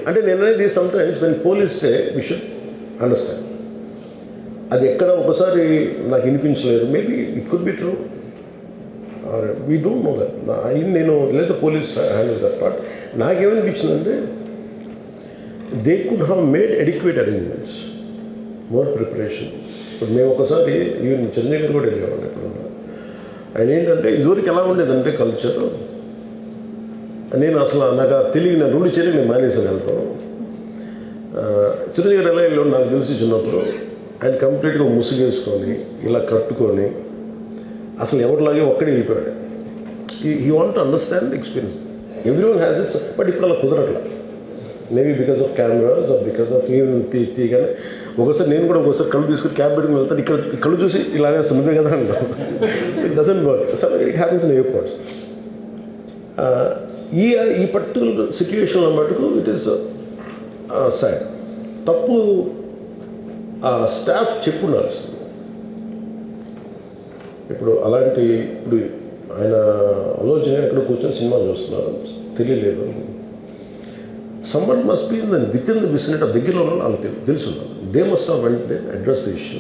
అంటే నేను అనేది సమ్టైమ్స్ దాన్ని పోలీస్ వి షుడ్ అండర్స్టాండ్. అది ఎక్కడ ఒకసారి నాకు వినిపించలేదు, maybe it could be true, we don't know that. నేను లేదా పోలీస్ హ్యాండిల్ దట్ పార్ట్. నాకేమనిపించిందంటే they could have made adequate arrangements, more preparations. ఇప్పుడు మేము ఒకసారి ఈవెన్ చిరంజీవి గారు కూడా వెళ్ళేవాళ్ళు ఎప్పుడన్నా. ఆయన ఏంటంటే ఇదివరకు ఎలా ఉండేదంటే కల్చర్, నేను అసలు నాకు తెలియదు, నేను 2 చర్యలు నేను మానేసాను వెళ్తాను. చిరంజీవి గారు ఎలా వెళ్ళాడు నాకు తెలిసి చిన్నప్పుడు, ఆయన కంప్లీట్గా ముసుగేసుకొని ఇలా కట్టుకొని అసలు ఎవరిలాగే ఒక్కడే వెళ్ళిపోయాడు. He want to understand the experience. Every one has its, but ఇప్పుడు అలా కుదరట్లా. Maybe because of cameras or because of even తీయగానే ఒకసారి నేను కూడా ఒకసారి కళ్ళు తీసుకుని క్యాబ్ పెట్టుకుని వెళ్తాను, ఇక్కడ కళ్ళు చూసి ఇలానే సున్నమే కదా అంటాను. It doesn't work. So it happens in airports. ఈ పర్టికులర్ సిచ్యువేషన్లో మటుకు ఇట్ ఈస్ సాడ్. తప్పు స్టాఫ్ చెప్పుండాల్సింది. ఇప్పుడు అలాంటి ఇప్పుడు ఆయన ఆలోచన ఎక్కడ కూర్చొని సినిమా చూస్తున్నారు, తెలియలేదు. Someone must be within the vicinity of దగ్గరలో ఉన్న వాళ్ళకి తెలుసు. They must have went they address the issue.